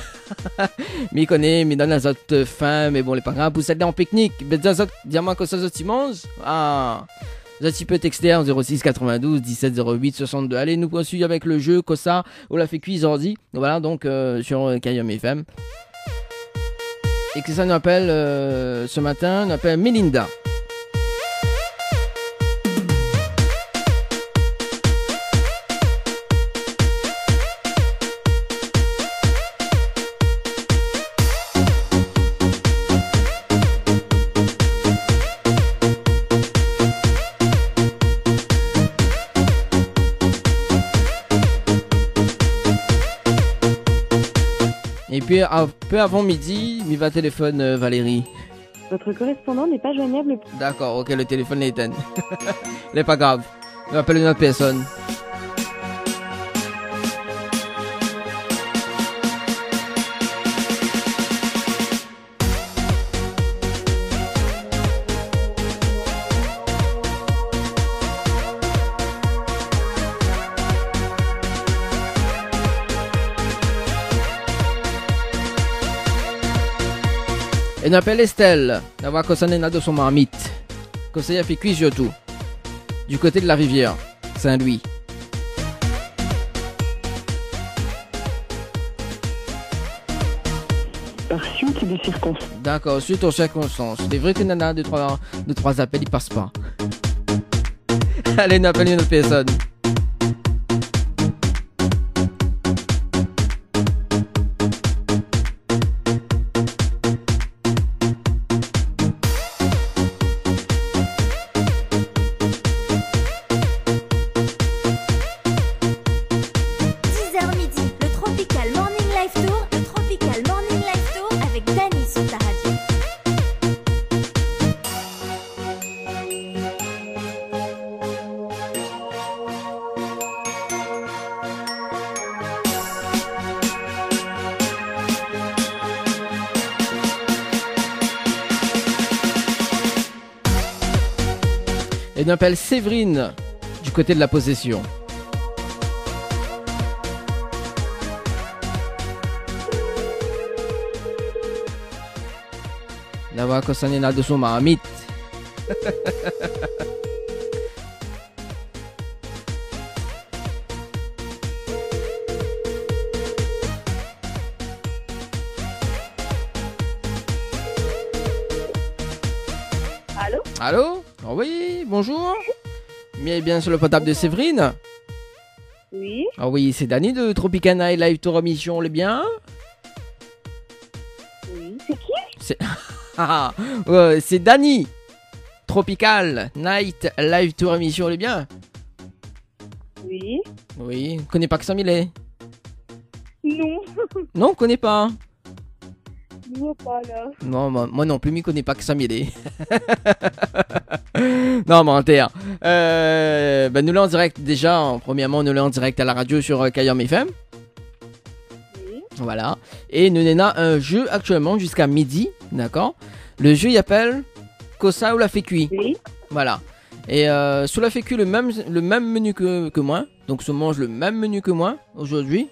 Mais il connaît, mais donne la autre faim, mais bon, les parents, pour celle-là en pique-nique, mais dis-moi que ça, tu manges. Ah. Tu peux texter en 06 92 17 08 62. Allez, nous poursuivons avec le jeu Kossa, on l'a fait cuire ordi. Voilà, donc sur Kayam FM. Et que ça nous appelle ce matin, nous appelle Melinda. Et puis un peu avant midi, il va téléphone Valérie. Votre correspondant n'est pas joignable. D'accord, ok, le téléphone est éteint. n'est pas grave. On appelle une autre personne. Et on appelle Estelle, d'avoir concerné de son marmite. Conseil a fait cuire surtout. Du côté de la rivière, Saint-Louis. Par suite des circonstances. D'accord, suite aux circonstances. C'est vrai que Nana, deux, trois appels, ils passent pas. Allez, on appelle une autre personne. Et on appelle Séverine du côté de la possession. La voix concernée de son marmite. Allô? Allô? Oh oui, bonjour. Bien sur le portable de Séverine. Oui. Ah oui, c'est Dani de Tropicana et Live Tour Émission, le bien? Oui. C'est qui? C'est Dani. Tropical Night Live Tour Émission, le bien? Oui. Oui, connais pas que ça est. Non. Non, connais pas. Je vois pas là. Non, moi non plus, m'y connais pas que ça est. Non, menteur. Nous l'en direct déjà. Premièrement, nous l'en en direct à la radio sur Kayam FM. Oui. Voilà. Et nous avons un jeu actuellement jusqu'à midi. D'accord. Le jeu il appelle Kossa ou la fait cuit. Oui. Voilà. Et sous la fait cuit, le même menu que moi. Donc, on mange le même menu que moi aujourd'hui.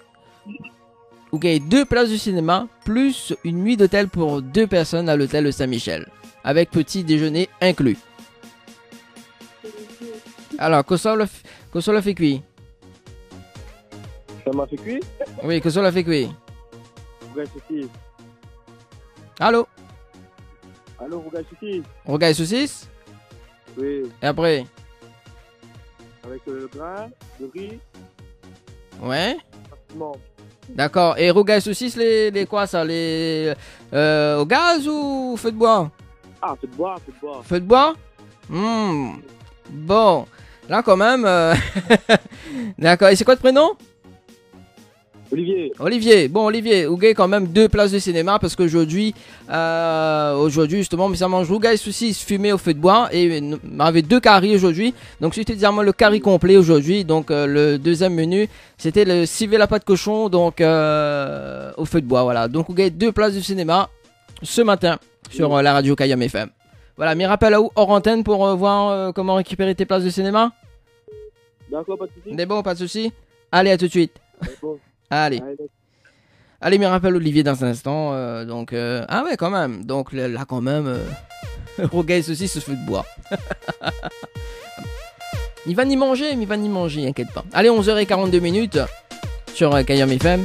Vous gagnez 2 places de cinéma plus une nuit d'hôtel pour 2 personnes à l'hôtel de Saint-Michel. Avec petit déjeuner inclus. Alors, Kossa la fait cuit. Ça m'a fait cuire? Oui, Kossa la fait cuit. Ouais, c'est qui? Allô? Allô? Alors, Rougail saucisse. Rougail saucisse. Oui. Et après? Avec le grain, le riz. Ouais. Non. D'accord. Et rougail saucisse, les quoi ça? Les au gaz ou feu de bois? Ah, feu de bois, feu de bois. Feu de bois? Bon. Là quand même. D'accord. Et c'est quoi le prénom? Olivier. Olivier. Bon, Olivier, Rougail quand même 2 places de cinéma parce qu'aujourd'hui, justement, ça mange rougail saucisse fumé au feu de bois et avait 2 caries aujourd'hui. Donc c'était directement le carré complet aujourd'hui. Donc le deuxième menu, c'était le civet la pâte cochon donc au feu de bois. Voilà. Donc Rougail 2 places de cinéma ce matin sur la radio Kayam FM. Voilà, mes rappels à où hors antenne pour voir comment récupérer tes places de cinéma. D'accord, pas de soucis. C'est bon, pas de soucis. Allez, à tout de suite. Bon. Allez. Allez, mes rappels Olivier dans un instant. Ah ouais, quand même. Donc là, quand même, Rougail saucisse se fait de bois. Il va ni manger, inquiète pas. Allez, 11h42 sur Kayam FM.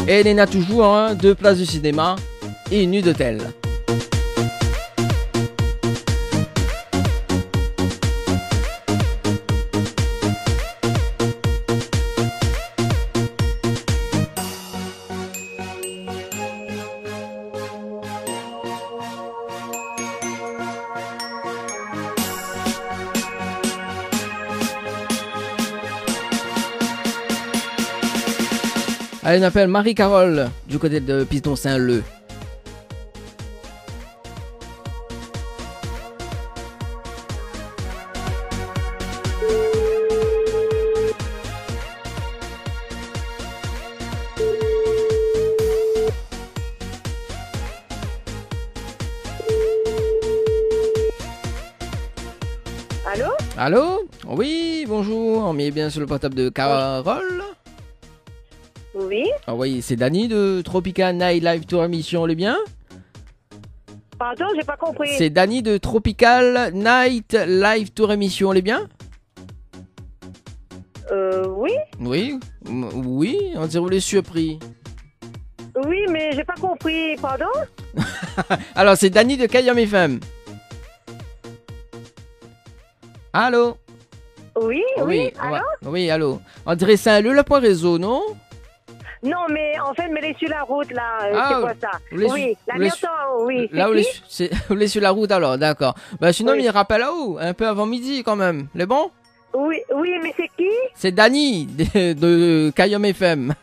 Et Elena toujours, hein, 2 places de cinéma et une nuit d'hôtel. Allez, on appelle Marie-Carole du côté de Piston Saint-Leu. Allô? Allô? Oui, bonjour. On est bien sur le portable de Carole. Oui. Ah oui, c'est Dany de Tropical Night Live Tour émission, le bien? Pardon, j'ai pas compris. C'est Dany de Tropical Night Live Tour émission, les bien? Oui. Oui, oui, on dirait vous les surpris. Oui, mais j'ai pas compris, pardon? Alors, c'est Dany de Kayam FM. Allô? Oui, oui, allô? Oui, allô. On dirait Saint-Leu, le point réseau, non? Non, mais en fait, mais elle est sur la route, là. Ah, c'est quoi ça? Oui, la vous les- bientôt, oui. Là, vous les sur la route, alors, d'accord. Bah, sinon, Oui. il rappelle à où? Un peu avant midi, quand même. Les bons? Oui, oui, mais c'est qui? C'est Dany de Kayam FM.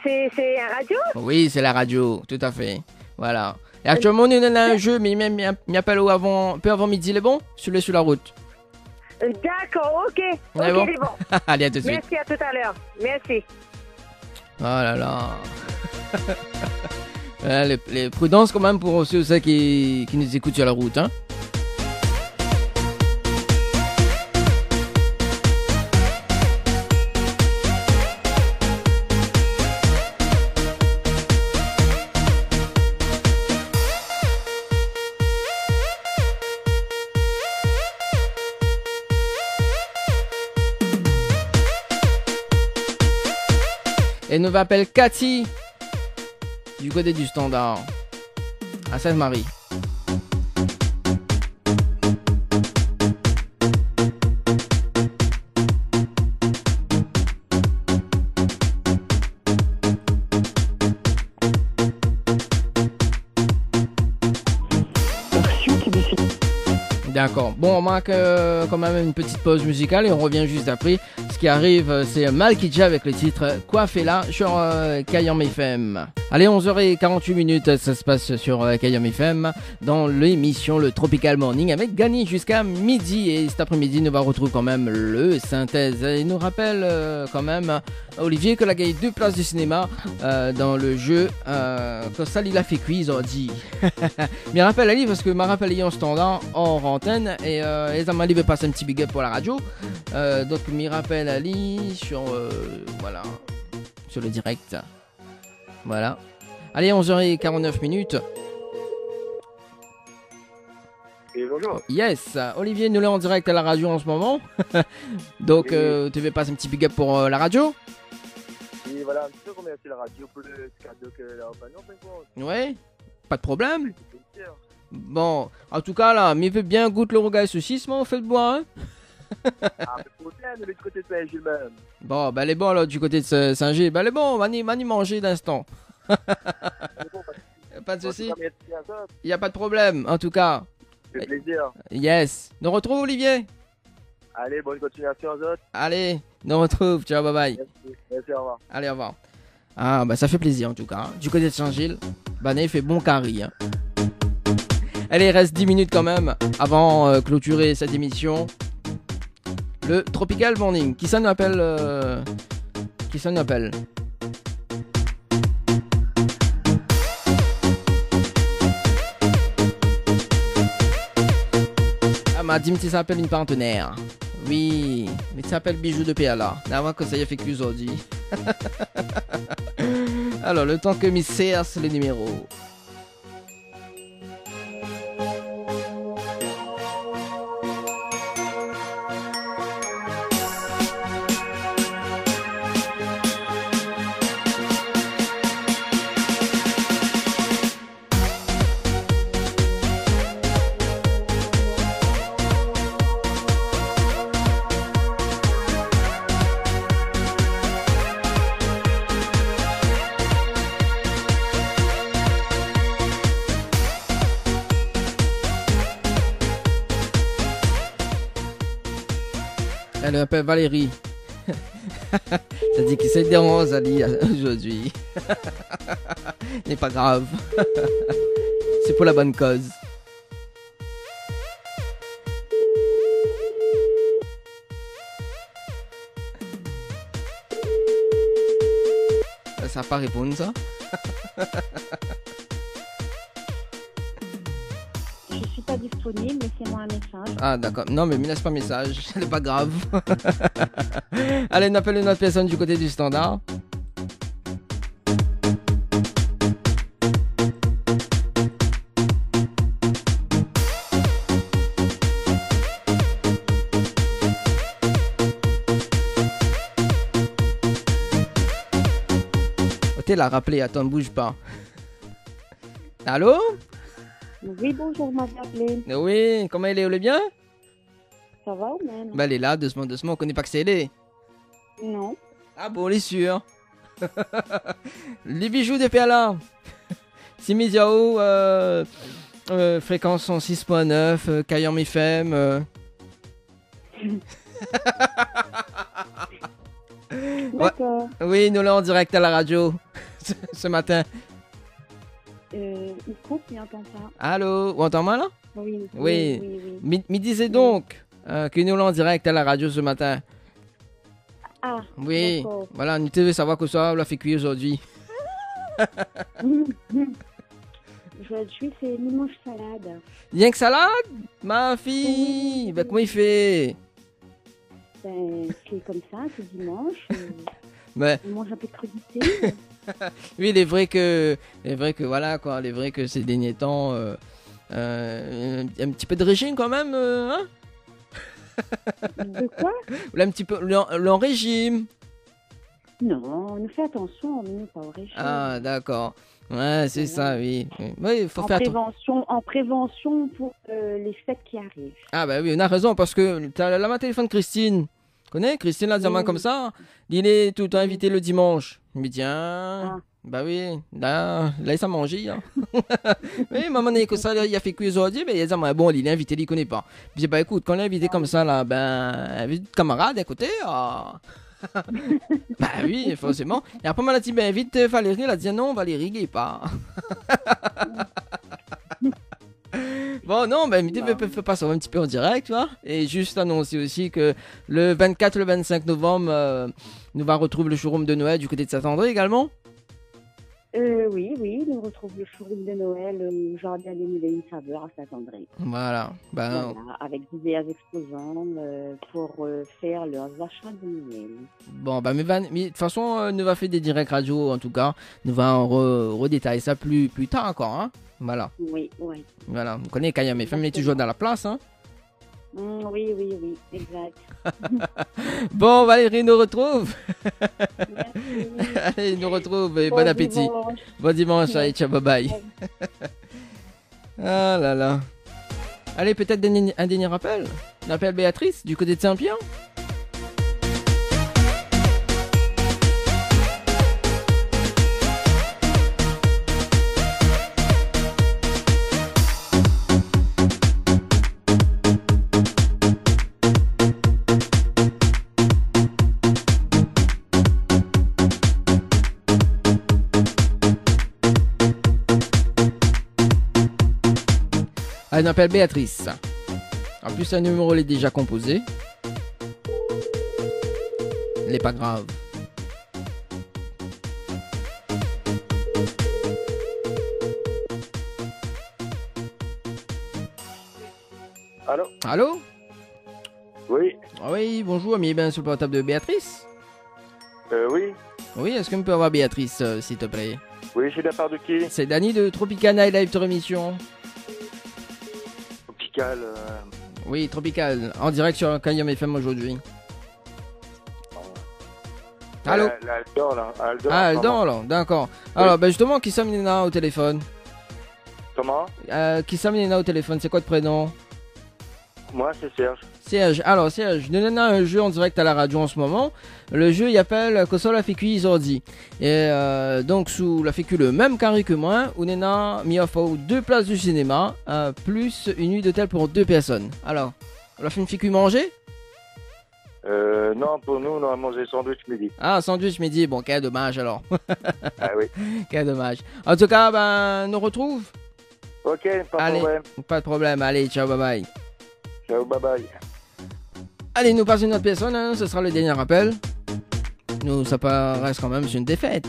C'est un radio? Oui, c'est la radio, tout à fait. Voilà. Et actuellement, on est dans un jeu, mais il m'appelle un peu avant midi, les bons? Sur la route. D'accord, ok. Ok, est bon? c'est bon. Allez, à tout de suite. Merci, à tout à l'heure. Merci. Oh là là. Les prudences quand même pour ceux qui nous écoutent sur la route, hein. Et nous appelle Cathy du côté du Standard à Sainte-Marie. D'accord. Bon, on marque quand même une petite pause musicale et on revient juste après. Ce qui arrive, c'est Malkidja avec le titre Quoi fait là sur Kayam FM. Allez, 11h48, ça se passe sur Kayam FM dans l'émission Le Tropical Morning avec Gany jusqu'à midi. Et cet après-midi, nous va retrouver quand même le synthèse. Il nous rappelle quand même Olivier que la gagné 2 places de cinéma dans le jeu que ça il a fait quiz, on dit. Mais rappelle Ali parce que m'a rappelé en standard en antenne et les amis veut passer un petit big up pour la radio. Donc m'y rappelle Ali sur voilà sur le direct. Voilà. Allez, 11h49. Et bonjour. Yes, Olivier, nous l'est en direct à la radio en ce moment. Donc, Oui. tu veux passer un petit big up pour la radio? Et voilà, un petit peu remercier la radio pour le cadeau que la compagnie fait pour nous. Ouais, pas de problème. C'est sûr. Bon, en tout cas, là, mais veut bien goûter le rogaille saucisse, moi, on fait de boire, hein? Ah, mais pour de l'autre côté de Saint-Gilles même. Bon, ben, elle est bonne, là, du côté de Saint-Gilles. Ben, elle est bonne, on va y manger d'instant. C'est bon, Pas de en tout soucis, cas, merci à toi. il n'y a pas de problème, en tout cas. C'est plaisir. Yes. Nous retrouve, Olivier? Allez, bonne continuation aux autres. Allez, nous retrouve. Ciao, bye bye. Merci. Merci, au revoir. Allez, au revoir. Ah, bah, ça fait plaisir, en tout cas. Du côté de Saint-Gilles, Banet fait bon carry. Hein. Allez, il reste 10 minutes quand même avant clôturer cette émission. Le Tropical Morning. Qui ça nous appelle Qui ça nous appelle? Ah, m'a dit que ça s'appelle une partenaire. Oui, mais ça s'appelle Bijou de PLA. Avant que ça y ait fait qu'aujourd'hui. Alors, le temps que m'y serse les numéros. Elle m'appelle Valérie. Ça dit qu'il se dérange, Ali, aujourd'hui. N'est pas grave. C'est pour la bonne cause. Ça va pas répondre, ça? Je suis pas disponible, laissez-moi un message. Ah, d'accord. Non, mais me laisse pas message. C'est pas grave. Allez, on appelle une autre personne du côté du standard. T'es là, rappelé, attends, ne bouge pas. Allô? Oui, bonjour, vous m'avez appelé. Oui, comment elle est, elle est bien? Ça va ou même? Bah, elle est là, doucement, doucement, on connaît pas que c'est elle est. Non. Ah bon, on est sûr. Les bijoux de PLA. Simiziao, fréquence 6.9, Kayam FM. D'accord. Oui, nous là en direct à la radio ce matin. Il coupe, il entend pas. Allô, vous entendez moi là? Oui. Oui. Oui. Me disait donc que nous là en direct à la radio ce matin. Ah, Oui, d'accord. voilà, nous devons savoir que ça, on l'a fait cuire aujourd'hui. Aujourd'hui, c'est dimanche salade. Rien que salade? Ma fille! Oui. Ben, comment il fait? Ben, c'est comme ça, c'est dimanche. Ben, On mange un peu de crudité. oui, il est vrai que voilà quoi, il est vrai que ces derniers temps, un petit peu de régime quand même, hein? De quoi? Ou là, un petit peu le régime. Non, on nous fait attention, on n'est pas au régime. Ah, d'accord. Ouais, c'est ça, oui. Oui, il faut en faire prévention pour les fêtes qui arrivent. Ah, bah oui, on a raison parce que t'as là ma téléphone Christine. Connais Christine, la diamant Oui. comme ça. Il est tout le temps invité le dimanche. Il me dit, Ah. bah oui, là, ça mange. Hein. Oui, maman, que ça, il a fait cuire aujourd'hui, mais il a dit, bon, il est invité, il ne connaît pas. Puis je dis, bah écoute, quand il est invité comme ça, là, ben, invite camarade à côté. Ah. Bah oui, forcément. Et après, on m'a dit, ben invite Valérie. Elle a dit, non, Valérie, il est pas. Bon, non, ben, l'idée peut passer un petit peu en direct, tu vois. Et juste annoncer aussi que le 24 et le 25 novembre, nous va retrouver le showroom de Noël du côté de Saint-André également. Oui, nous retrouvons le showroom de Noël au jardin des Mille et une Saveurs à Saint-André. Voilà. Ben, Voilà, avec divers exposants pour faire leurs achats de Noël. bon, bah, mais de toute façon, nous va faire des directs radio en tout cas. Nous va redétailler ça plus tard encore, hein. Voilà. Oui, oui. Voilà. Vous connaissez Kayam FM, mais toujours dans la place, hein. Oui, exact. Bon, Valérie nous retrouve. Merci. Allez, nous retrouve et bon appétit. Dimanche. Bon dimanche, allez, ciao, bye bye. Ah là là. Allez, peut-être un dernier rappel. On appelle Béatrice du côté de Saint-Pierre. Elle m'appelle Béatrice. En plus, un numéro est déjà composé. Il n'est pas grave. Allô? Allô? Oui. Ah oui, bonjour, mais bien sur le portable de Béatrice. Oui. Oui, est-ce qu'on peut avoir Béatrice, s'il te plaît? Oui, c'est de la part de qui? C'est Dany de Tropicana et Live Tour Émission. Tropical. Oui, Tropical, en direct sur Kayam FM aujourd'hui. Allô? Elle dort là. Elle dort là, d'accord. Alors, ben justement, qui sommes Nina au téléphone? Comment? Qui sommes Nina au téléphone? C'est quoi de prénom? Moi, c'est Serge. Serge, alors Serge, nous avons un jeu en direct à la radio en ce moment. Le jeu, il appelle Koso la fécu Isordi. Et donc, sous la fécu le même carré que moi, on a mis à faux 2 places du cinéma, plus une nuit d'hôtel pour 2 personnes. Alors, on a fait une fécu manger? Non, pour nous, on a mangé sandwich midi. Ah, sandwich midi, bon, quel dommage alors. Ah oui. Quel dommage. En tout cas, ben, nous retrouve. Ok, pas de Allez, problème. pas de problème. Allez, ciao, bye bye. Ciao, bye bye. Allez, nous passons une autre personne, hein, ce sera le dernier appel. Nous, ça reste quand même sur une défaite.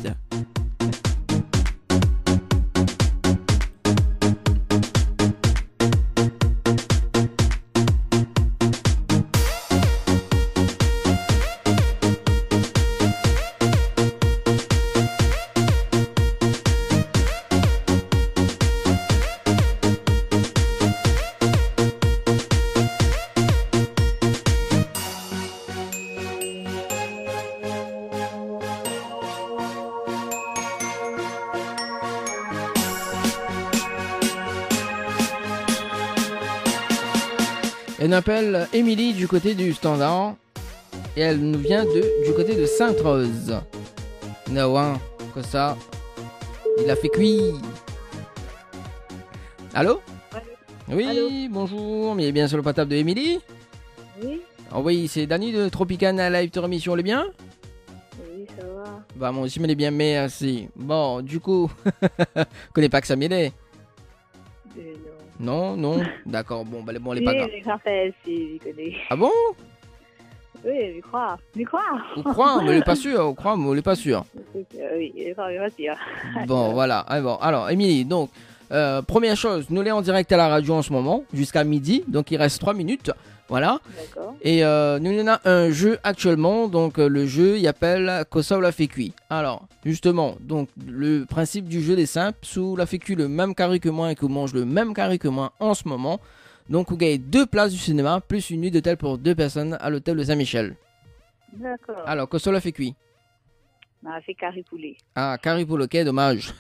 Elle m'appelle Émilie du côté du Standard et elle nous vient du côté de Sainte-Rose. Non, hein, comme ça, il a fait cuire. Allô? Oui, Allô? bonjour, mais bien sur le portable de Émilie? Oui, Oh oui, c'est Dany de Tropicana Live Tour Émission, le bien? oui, ça va. Bah moi aussi, mais les bien, merci. Bon, du coup, connais pas que ça m'aidait? Non. Non, d'accord, bon, bah bon, les Oui, pas grave. les Raphaël, si, je connais. Ah bon? Oui, je crois. On croit, mais on n'est pas sûr, on croit, mais on n'est pas sûr. Oui, je crois, je suis sûr. Bon, voilà. Alors, Émilie, donc, première chose, nous l'avons en direct à la radio en ce moment, jusqu'à midi, donc il reste 3 minutes. Voilà. D'accord. Et nous avons un jeu actuellement, donc le jeu il appelle Koso la fécu. Alors, justement, donc le principe du jeu est simple, sous la fécu le même carré que moi et que vous mangez le même carré que moi en ce moment. Donc vous gagnez 2 places du cinéma, plus une nuit d'hôtel pour 2 personnes à l'hôtel de Saint-Michel. D'accord. Alors, Koso la fécu. On a fait carré poulet. Ah, carré pour le quai, dommage.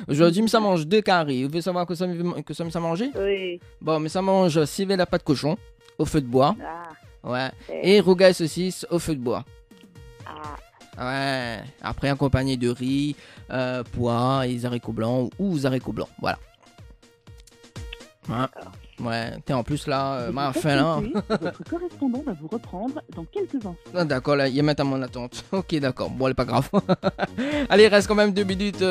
Aujourd'hui, ça mange 2 carrés. Vous voulez savoir que ça me manger? Oui. Bon, mais ça mange civet la pâte cochon au feu de bois. Ah. Ouais. Et rougail saucisse au feu de bois. Ah. Ouais. Après, accompagné de riz, pois et des haricots blancs ou des haricots blancs. Voilà. Ouais. Ouais. T'es en plus là, ma faim là. Votre correspondant va vous reprendre dans quelques instants. Ah, d'accord, là, il y a maintenant mon attente. Ok, d'accord. Bon, elle est pas grave. Allez, il reste quand même 2 minutes.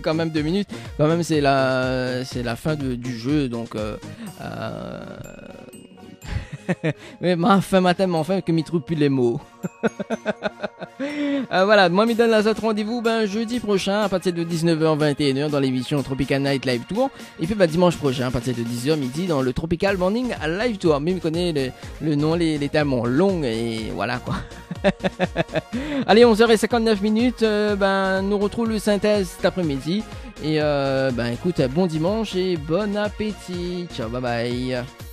Quand même 2 minutes. Quand même, c'est la fin du jeu. Donc, mais ma fin matin, mais enfin, que m'y trouve plus les mots. Voilà, moi, me donne la autre rendez-vous jeudi prochain à partir de 19h, 21h dans l'émission Tropical Night Live Tour. Et puis dimanche prochain à partir de 10h midi dans le Tropical Morning Live Tour. Mais vous connaissez le nom, les termes longs et voilà quoi. Allez, 11h59, nous retrouve le synthèse cet après-midi. Et écoute, bon dimanche et bon appétit. Ciao, bye bye.